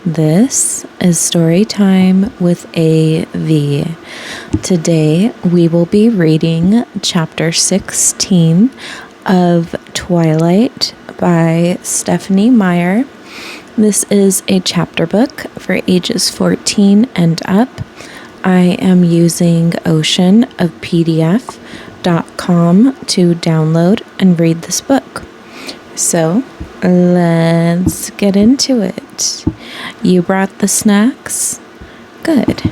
This is Story Time with AV. Today we will be reading Chapter 16 of Twilight by Stephenie Meyer. This is a chapter book for ages 14 and up. I am using Ocean of PDF.com to download and read this book. So let's get into it. You brought the snacks? Good.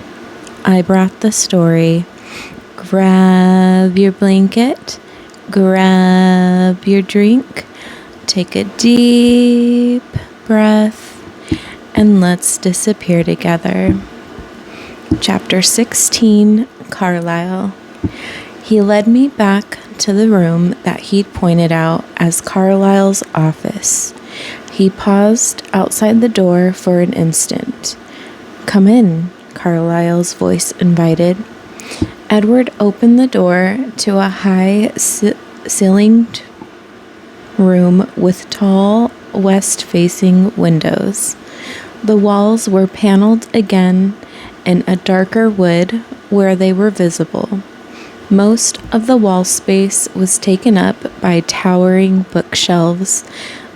I brought the story. Grab your blanket, grab your drink, take a deep breath, and let's disappear together. Chapter 16, Carlisle. He led me back to the room that he'd pointed out as Carlisle's office. He paused outside the door for an instant. "Come in," Carlisle's voice invited. Edward opened the door to a high-ceilinged room with tall west-facing windows. The walls were paneled again in a darker wood where they were visible. Most of the wall space was taken up by towering bookshelves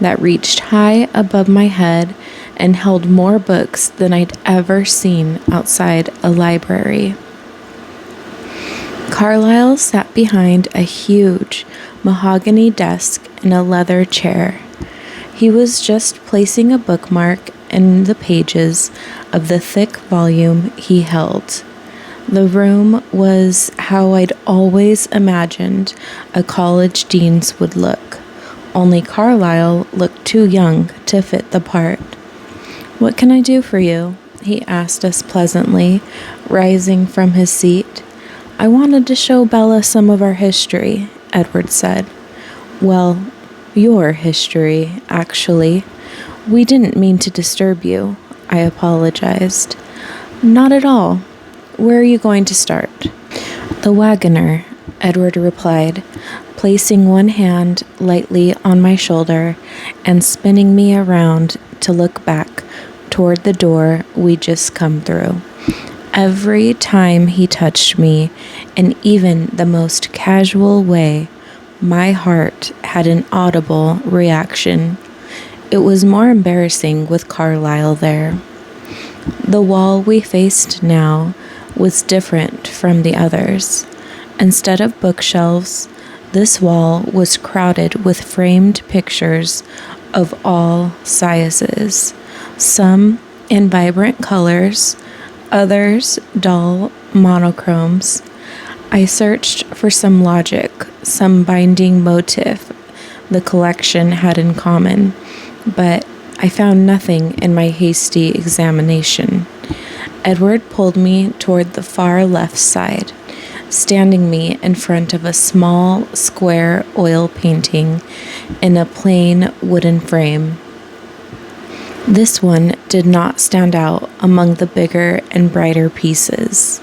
that reached high above my head and held more books than I'd ever seen outside a library. Carlisle sat behind a huge mahogany desk in a leather chair. He was just placing a bookmark in the pages of the thick volume he held. The room was how I'd always imagined a college dean's would look, only Carlisle looked too young to fit the part. "What can I do for you?" he asked us pleasantly, rising from his seat. "I wanted to show Bella some of our history," Edward said. "Well, your history, actually. We didn't mean to disturb you," I apologized. "Not at all. Where are you going to start?" "The wagoner," Edward replied, placing one hand lightly on my shoulder and spinning me around to look back toward the door we'd just come through. Every time he touched me, in even the most casual way, my heart had an audible reaction. It was more embarrassing with Carlisle there. The wall we faced now was different from the others. Instead of bookshelves, this wall was crowded with framed pictures of all sizes, some in vibrant colors, others dull monochromes. I searched for some logic, some binding motif the collection had in common, but I found nothing in my hasty examination. Edward pulled me toward the far left side, standing me in front of a small, square oil painting in a plain wooden frame. This one did not stand out among the bigger and brighter pieces.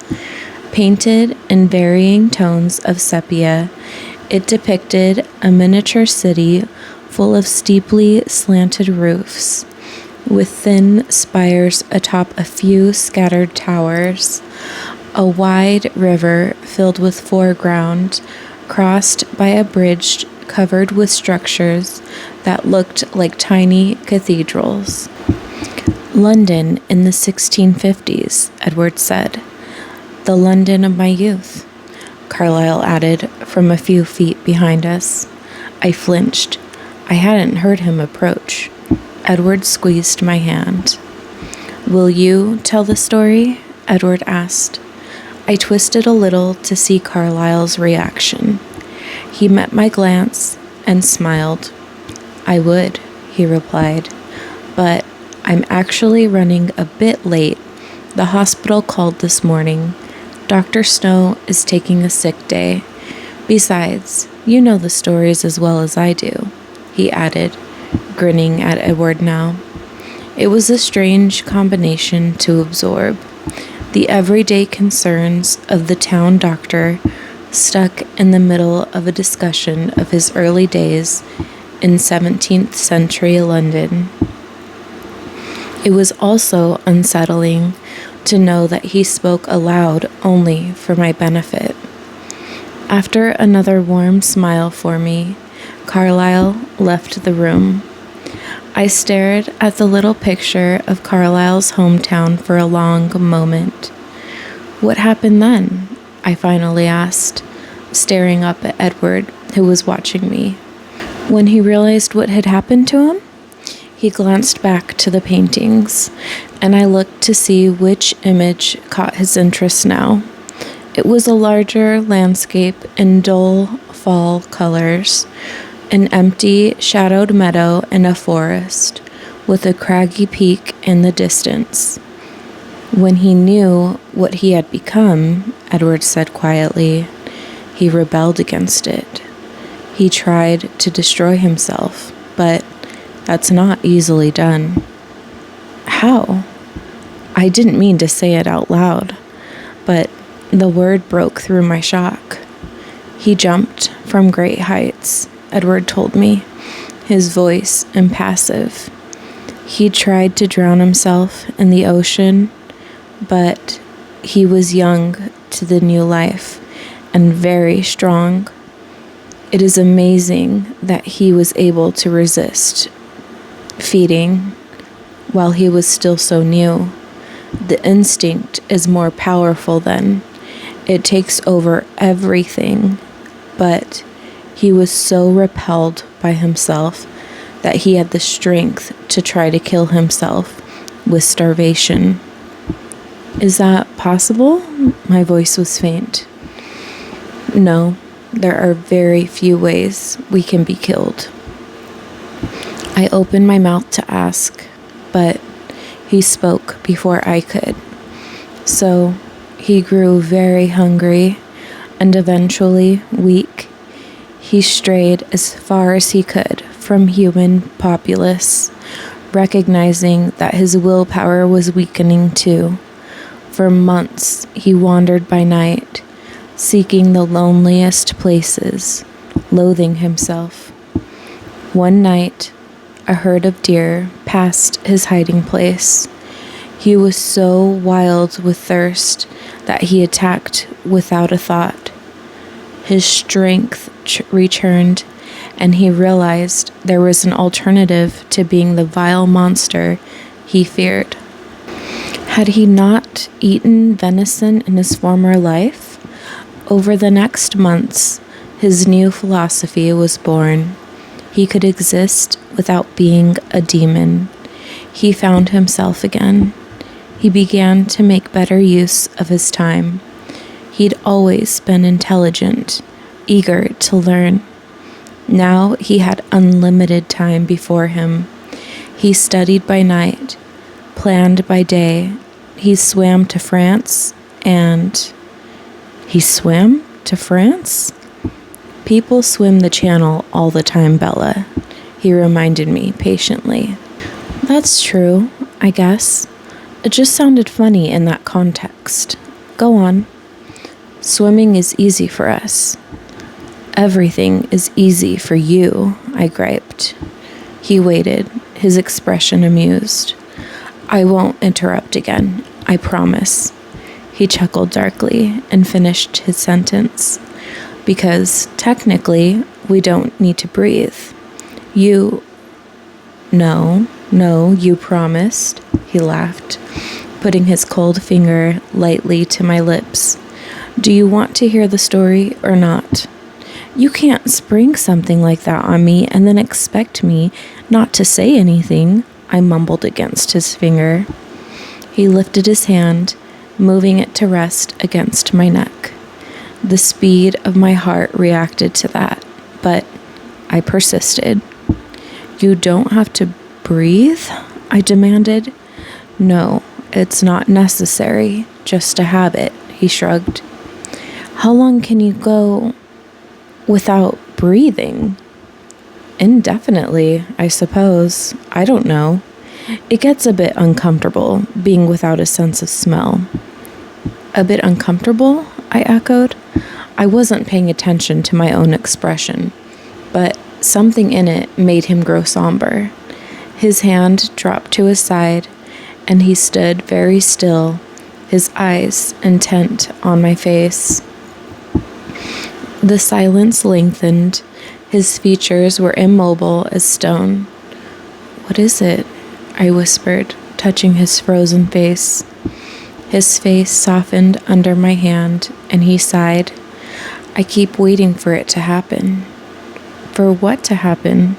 Painted in varying tones of sepia, it depicted a miniature city full of steeply slanted roofs, with thin spires atop a few scattered towers, a wide river filled with foreground, crossed by a bridge covered with structures that looked like tiny cathedrals. "London in the 1650s, Edward said. "The London of my youth," Carlisle added from a few feet behind us. I flinched. I hadn't heard him approach. Edward squeezed my hand. "Will you tell the story?" Edward asked. I twisted a little to see Carlisle's reaction. He met my glance and smiled. "I would," he replied, "but I'm actually running a bit late. The hospital called this morning. Dr. Snow is taking a sick day. Besides, you know the stories as well as I do," he added, grinning at Edward now. It was a strange combination to absorb. The everyday concerns of the town doctor stuck in the middle of a discussion of his early days in 17th century London. It was also unsettling to know that he spoke aloud only for my benefit. After another warm smile for me, Carlisle left the room. I stared at the little picture of Carlisle's hometown for a long moment. What happened then? I finally asked, staring up at Edward, who was watching me. When he realized what had happened to him, he glanced back to the paintings, and I looked to see which image caught his interest now. It was a larger landscape in dull fall colors, an empty, shadowed meadow and a forest, with a craggy peak in the distance. When he knew what he had become, Edward said quietly, he rebelled against it. He tried to destroy himself, but that's not easily done. How? I didn't mean to say it out loud, but the word broke through my shock. He jumped from great heights, Edward told me, his voice impassive. He tried to drown himself in the ocean, but he was young to the new life and very strong. It is amazing that he was able to resist feeding while he was still so new. The instinct is more powerful then. It takes over everything, but he was so repelled by himself that he had the strength to try to kill himself with starvation. Is that possible? My voice was faint. No, there are very few ways we can be killed. I opened my mouth to ask, but he spoke before I could. So he grew very hungry and eventually weak. He strayed as far as he could from human populace, recognizing that his willpower was weakening too. For months he wandered by night, seeking the loneliest places, loathing himself. One night, a herd of deer passed his hiding place. He was so wild with thirst that he attacked without a thought. His strength returned, and he realized there was an alternative to being the vile monster he feared. Had he not eaten venison in his former life? Over the next months, his new philosophy was born. He could exist without being a demon. He found himself again. He began to make better use of his time. He'd always been intelligent, eager to learn. Now he had unlimited time before him. He studied by night, planned by day. He swam to France and... He swam to France? People swim the channel all the time, Bella, he reminded me patiently. That's true, I guess. It just sounded funny in that context. Go on. Swimming is easy for us. Everything is easy for you, I griped. He waited, his expression amused. I won't interrupt again, I promise. He chuckled darkly and finished his sentence. Because technically, we don't need to breathe. No, you promised, he laughed, putting his cold finger lightly to my lips. Do you want to hear the story or not? You can't spring something like that on me and then expect me not to say anything, I mumbled against his finger. He lifted his hand, moving it to rest against my neck. The speed of my heart reacted to that, but I persisted. You don't have to breathe? I demanded. No, it's not necessary, just a habit, he shrugged. How long can you go without breathing? Indefinitely, I suppose. I don't know. It gets a bit uncomfortable being without a sense of smell. A bit uncomfortable? I echoed. I wasn't paying attention to my own expression, but something in it made him grow somber. His hand dropped to his side, and he stood very still, his eyes intent on my face. The silence lengthened. His features were immobile as stone. "What is it?" I whispered, touching his frozen face. His face softened under my hand, and he sighed. "I keep waiting for it to happen." "For what to happen?"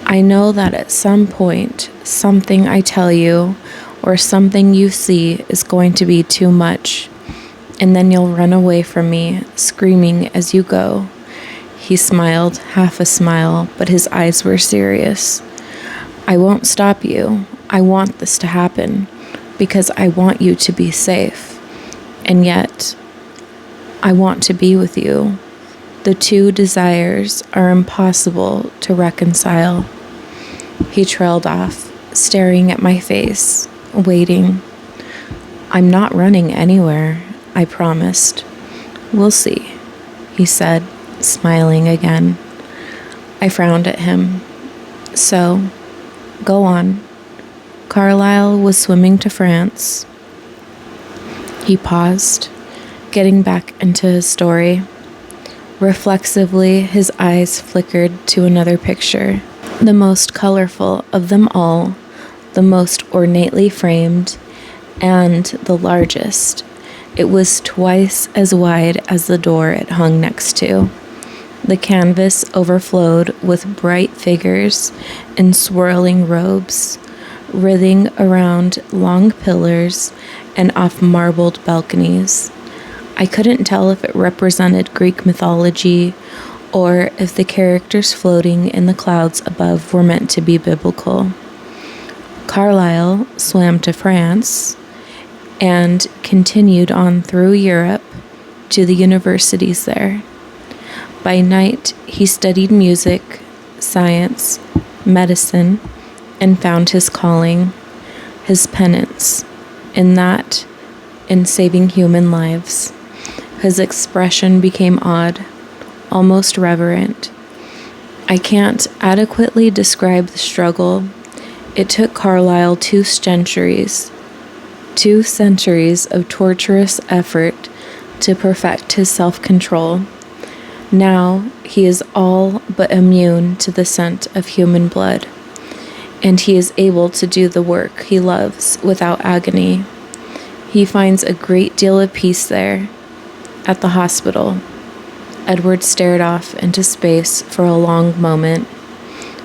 "I know that at some point, something I tell you or something you see is going to be too much, and then you'll run away from me, screaming as you go." He smiled, half a smile, but his eyes were serious. "I won't stop you. I want this to happen because I want you to be safe. And yet, I want to be with you. The two desires are impossible to reconcile." He trailed off, staring at my face, waiting. "I'm not running anywhere," I promised. "We'll see," he said, smiling again. I frowned at him. "So, go on. Carlyle was swimming to France." He paused, getting back into his story. Reflexively, his eyes flickered to another picture, the most colorful of them all, the most ornately framed, and the largest. It was twice as wide as the door it hung next to. The canvas overflowed with bright figures in swirling robes, writhing around long pillars and off marbled balconies. I couldn't tell if it represented Greek mythology or if the characters floating in the clouds above were meant to be biblical. Carlyle swam to France and continued on through Europe to the universities there. By night, he studied music, science, medicine, and found his calling, his penance, in saving human lives. His expression became odd, almost reverent. I can't adequately describe the struggle. It took Carlyle 2 centuries of torturous effort to perfect his self-control. Now he is all but immune to the scent of human blood, and he is able to do the work he loves without agony. He finds a great deal of peace there. At the hospital, Edward stared off into space for a long moment.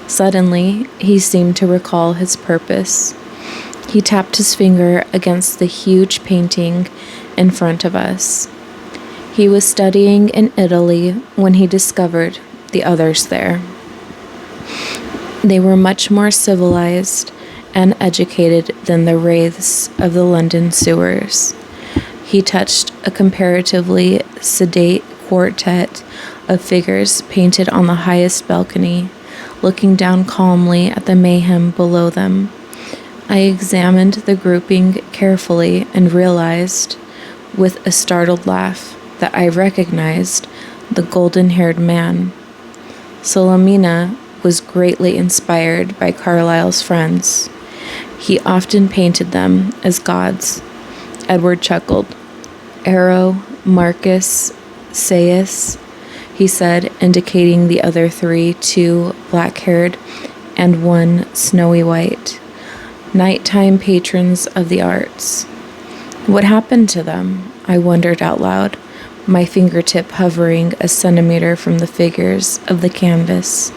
Suddenly, he seemed to recall his purpose. He tapped his finger against the huge painting in front of us. He was studying in Italy when he discovered the others there. They were much more civilized and educated than the wraiths of the London sewers. He touched a comparatively sedate quartet of figures painted on the highest balcony, looking down calmly at the mayhem below them. I examined the grouping carefully and realized, with a startled laugh, that I recognized the golden-haired man. Solomina was greatly inspired by Carlyle's friends. He often painted them as gods. Edward chuckled. "Arrow, Marcus, Seius," he said, indicating the other 3, 2 black-haired and 1 snowy white. Nighttime patrons of the arts. What happened to them? I wondered out loud, my fingertip hovering a centimeter from the figures of the canvas.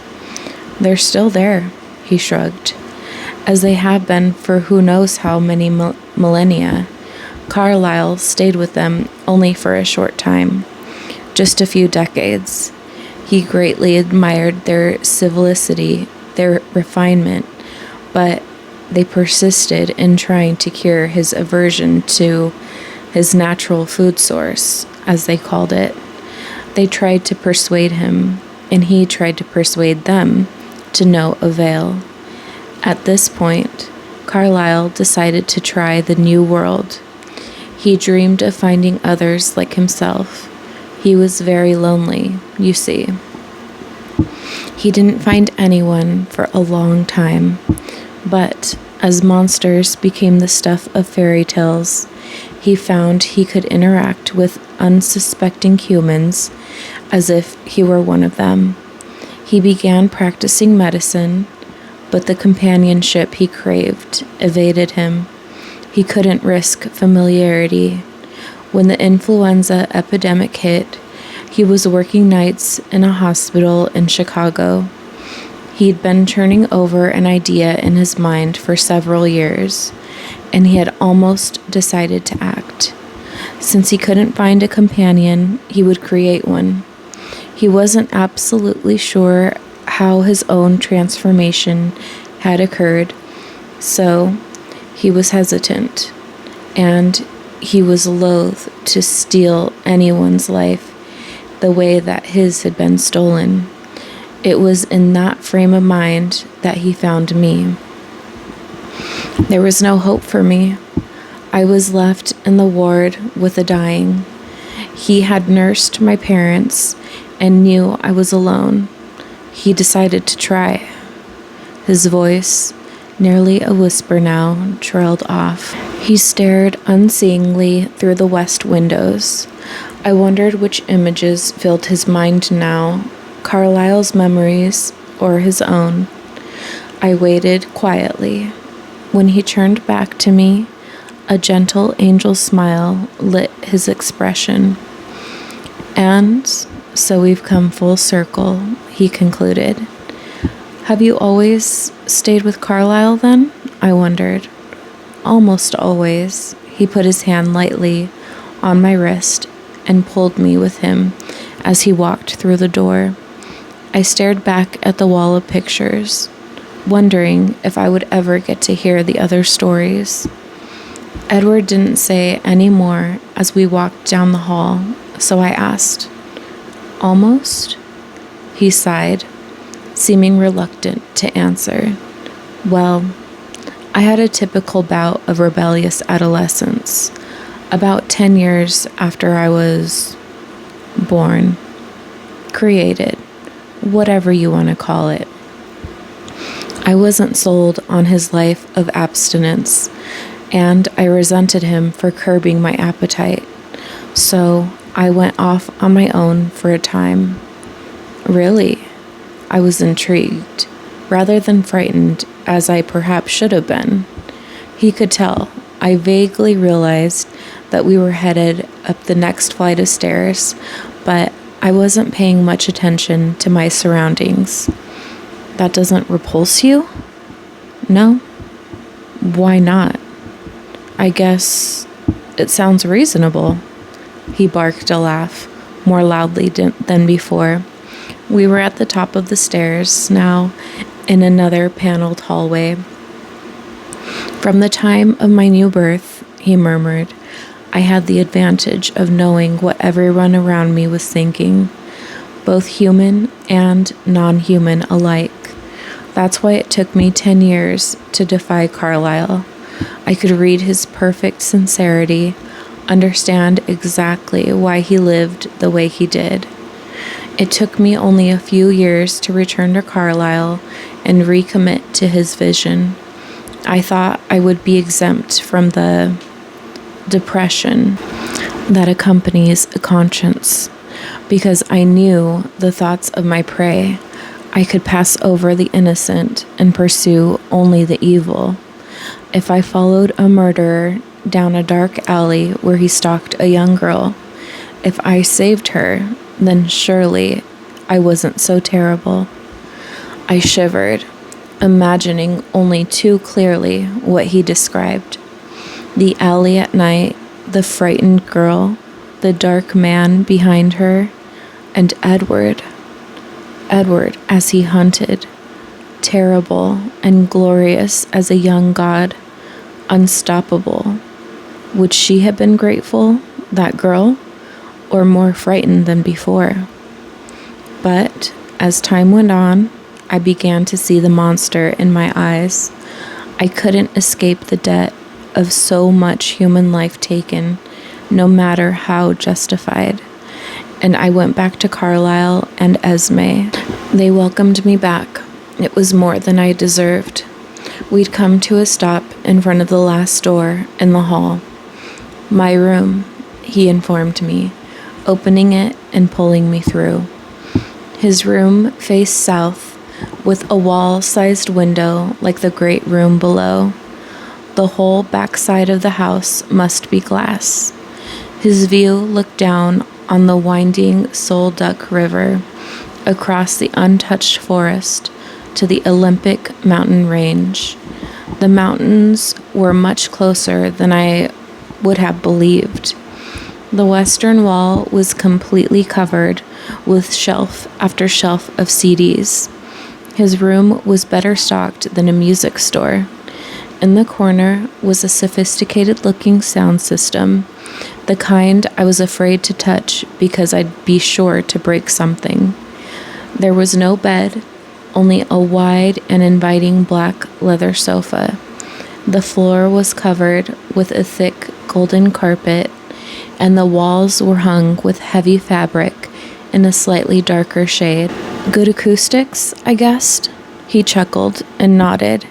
"They're still there," he shrugged, "as they have been for who knows how many millennia. Carlyle stayed with them only for a short time, just a few decades. He greatly admired their civility, their refinement, but they persisted in trying to cure his aversion to his natural food source, as they called it. They tried to persuade him, and he tried to persuade them, to no avail. At this point, Carlyle decided to try the new world. He dreamed of finding others like himself. He was very lonely, you see. He didn't find anyone for a long time, but As monsters became the stuff of fairy tales, he found he could interact with unsuspecting humans as if he were one of them. He began practicing medicine, but the companionship he craved evaded him. He couldn't risk familiarity. When the influenza epidemic hit, he was working nights in a hospital in Chicago. He'd been turning over an idea in his mind for several years, and he had almost decided to act. Since he couldn't find a companion, he would create one. He wasn't absolutely sure how his own transformation had occurred, so he was hesitant, and he was loath to steal anyone's life the way that his had been stolen. It was in that frame of mind that he found me. There was no hope for me. I was left in the ward with the dying. He had nursed my parents and knew I was alone. He decided to try. His voice, nearly a whisper now, trailed off. He stared unseeingly through the west windows. I wondered which images filled his mind now, Carlyle's memories or his own. I waited quietly. When he turned back to me, a gentle angel smile lit his expression. "And so we've come full circle," he concluded. "Have you always stayed with Carlyle then?" I wondered. "Almost always." He put his hand lightly on my wrist and pulled me with him as he walked through the door. I stared back at the wall of pictures, wondering if I would ever get to hear the other stories. Edward didn't say any more as we walked down the hall, so I asked, "Almost?" He sighed, seeming reluctant to answer. "Well, I had a typical bout of rebellious adolescence, about 10 years after I was born, created, whatever you want to call it. I wasn't sold on his life of abstinence, and I resented him for curbing my appetite, so I went off on my own for a time." "Really?" I was intrigued, rather than frightened, as I perhaps should have been. He could tell. I vaguely realized that we were headed up the next flight of stairs, but I wasn't paying much attention to my surroundings. "That doesn't repulse you?" "No." "Why not?" "I guess it sounds reasonable." He barked a laugh, more loudly than before. We were at the top of the stairs, now in another paneled hallway. "From the time of my new birth," he murmured, "I had the advantage of knowing what everyone around me was thinking, both human and non-human alike. That's why it took me 10 years to defy Carlyle. I could read his perfect sincerity, understand exactly why he lived the way he did. It took me only a few years to return to Carlyle and recommit to his vision. I thought I would be exempt from the depression that accompanies a conscience, because I knew the thoughts of my prey. I could pass over the innocent and pursue only the evil. If I followed a murderer down a dark alley where he stalked a young girl, if I saved her, then surely I wasn't so terrible." I shivered, imagining only too clearly what he described. The alley at night, the frightened girl, the dark man behind her, and Edward. Edward as he hunted, terrible and glorious as a young god, unstoppable. Would she have been grateful, that girl, or more frightened than before? But as time went on, I began to see the monster in my eyes. I couldn't escape the debt of so much human life taken, no matter how justified. And I went back to Carlyle and Esme. They welcomed me back. It was more than I deserved. We'd come to a stop in front of the last door in the hall. "My room," he informed me, opening it and pulling me through. His room faced south, with a wall-sized window like the great room below. The whole backside of the house must be glass. His view looked down on the winding Sol Duck River, across the untouched forest to the Olympic mountain range. The mountains were much closer than I would have believed. The western wall was completely covered with shelf after shelf of CDs. His room was better stocked than a music store. In the corner was a sophisticated-looking sound system, the kind I was afraid to touch because I'd be sure to break something. There was no bed, only a wide and inviting black leather sofa. The floor was covered with a thick golden carpet, and the walls were hung with heavy fabric in a slightly darker shade. "Good acoustics, I guessed?" He chuckled and nodded.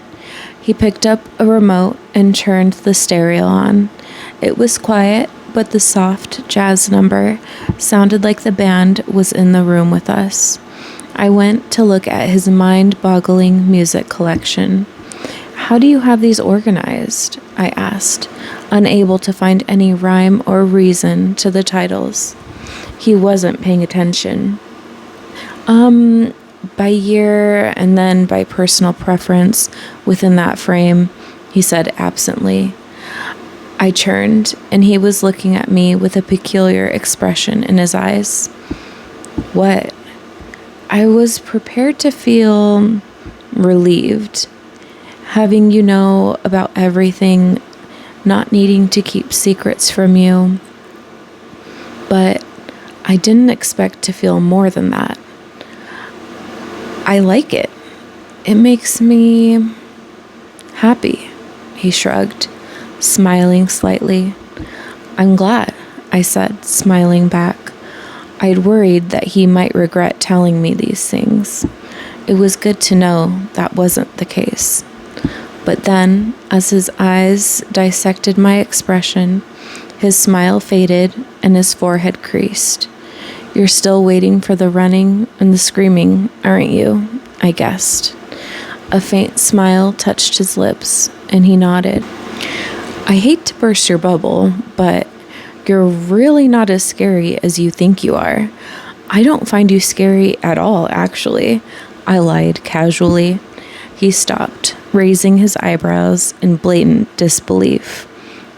He picked up a remote and turned the stereo on. It was quiet, but the soft jazz number sounded like the band was in the room with us. I went to look at his mind-boggling music collection. "How do you have these organized?" I asked, unable to find any rhyme or reason to the titles. He wasn't paying attention. By year and then by personal preference within that frame," he said absently. I turned, and he was looking at me with a peculiar expression in his eyes. "What?" I was prepared to feel relieved, having you know about everything, not needing to keep secrets from you. But I didn't expect to feel more than that. "I like it. It makes me happy," he shrugged, smiling slightly. "I'm glad," I said, smiling back. I'd worried that he might regret telling me these things. It was good to know that wasn't the case. But then, as his eyes dissected my expression, his smile faded and his forehead creased. "You're still waiting for the running and the screaming, aren't you?" I guessed. A faint smile touched his lips, and he nodded. "I hate to burst your bubble, but you're really not as scary as you think you are. I don't find you scary at all, actually," I lied casually. He stopped, raising his eyebrows in blatant disbelief.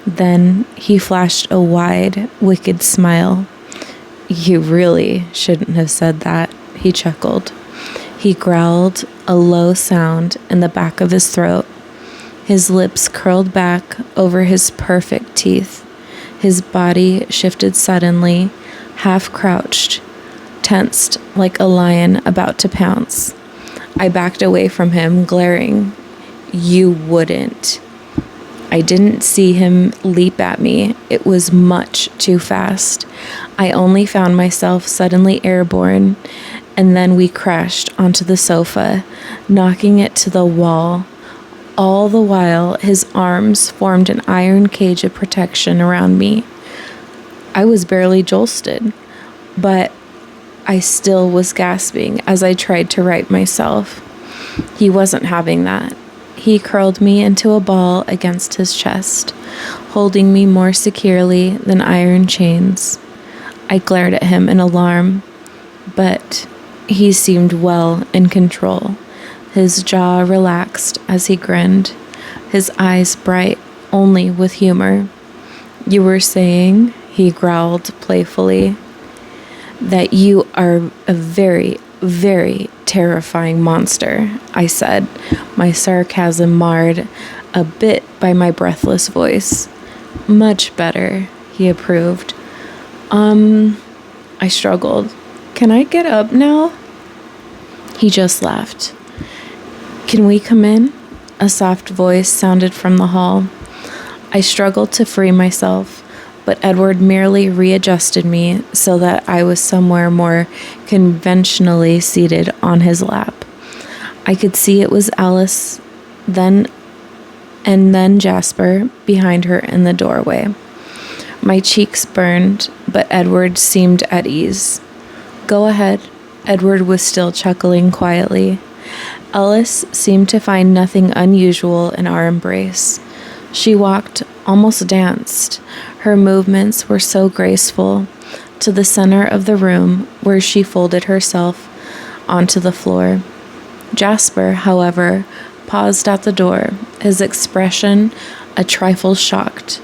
Then he flashed a wide, wicked smile. "You really shouldn't have said that," he chuckled. He growled a low sound in the back of his throat. His lips curled back over his perfect teeth. His body shifted suddenly, half crouched, tensed like a lion about to pounce. I backed away from him, glaring. "You wouldn't." I didn't see him leap at me. It was much too fast. I only found myself suddenly airborne, and then we crashed onto the sofa, knocking it to the wall. All the while, his arms formed an iron cage of protection around me. I was barely jolted, but I still was gasping as I tried to right myself. He wasn't having that. He curled me into a ball against his chest, holding me more securely than iron chains. I glared at him in alarm, but he seemed well in control. His jaw relaxed as he grinned, his eyes bright only with humor. "You were saying," he growled playfully, "that you are a very, very terrifying monster," I said, my sarcasm marred a bit by my breathless voice. "Much better," he approved. I struggled. "Can I get up now?" He just laughed. "Can we come in?" A soft voice sounded from the hall. I struggled to free myself, but Edward merely readjusted me so that I was somewhere more conventionally seated on his lap. I could see it was Alice then Jasper behind her in the doorway. My cheeks burned, but Edward seemed at ease. "Go ahead." Edward was still chuckling quietly. Alice seemed to find nothing unusual in our embrace. She walked, almost danced. Her movements were so graceful, to the center of the room where she folded herself onto the floor. Jasper, however, paused at the door, his expression a trifle shocked.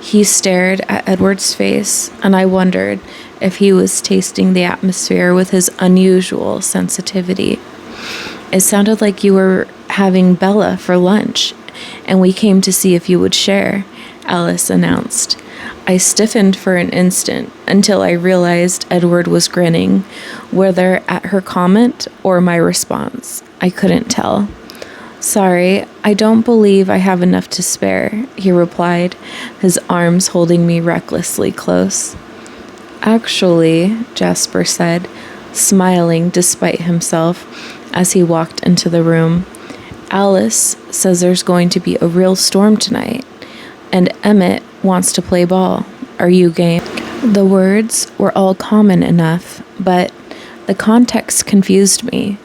He stared at Edward's face, and I wondered if he was tasting the atmosphere with his unusual sensitivity. "It sounded like you were having Bella for lunch, and we came to see if you would share," Alice announced. I stiffened for an instant until I realized Edward was grinning, whether at her comment or my response. I couldn't tell. "Sorry, I don't believe I have enough to spare," he replied, his arms holding me recklessly close. "Actually," Jasper said, smiling despite himself as he walked into the room, "Alice says there's going to be a real storm tonight, and Emmett wants to play ball. Are you game?" The words were all common enough, but the context confused me.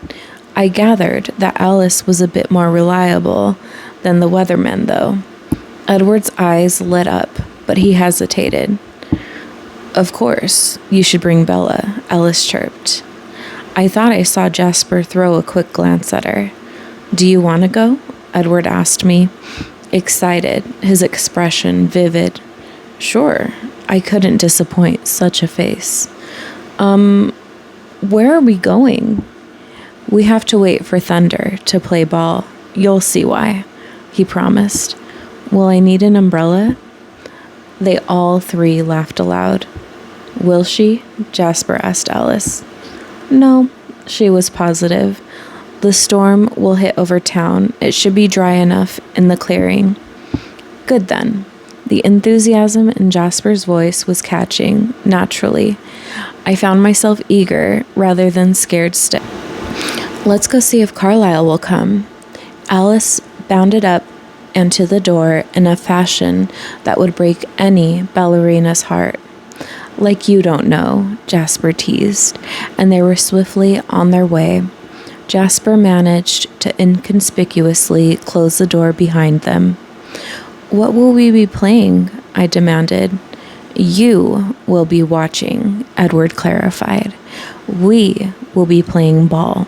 I gathered that Alice was a bit more reliable than the weatherman, though. Edward's eyes lit up, but he hesitated. "Of course, you should bring Bella," Alice chirped. I thought I saw Jasper throw a quick glance at her. "Do you want to go?" Edward asked me, excited, his expression vivid. "Sure." I couldn't disappoint such a face. Where are we going?" "We have to wait for Thunder to play ball. You'll see why," he promised. "Will I need an umbrella?" They all three laughed aloud. "Will she?" Jasper asked Alice. "No," she was positive. "The storm will hit over town. It should be dry enough in the clearing." "Good then." The enthusiasm in Jasper's voice was catching, naturally. I found myself eager rather than scared still. "Let's go see if Carlisle will come." Alice bounded up and to the door in a fashion that would break any ballerina's heart. "Like you don't know," Jasper teased, and they were swiftly on their way. Jasper managed to inconspicuously close the door behind them. "What will we be playing?" I demanded. "You will be watching," Edward clarified. "We will be playing ball."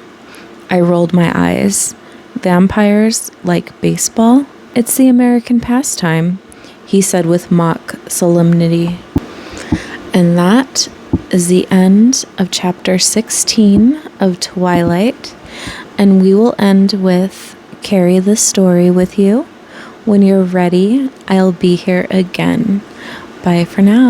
I rolled my eyes. "Vampires like baseball?" "It's the American pastime," he said with mock solemnity. And that is the end of chapter 16 of Twilight. And we will end with "Carry the story with you. When you're ready, I'll be here again." Bye for now.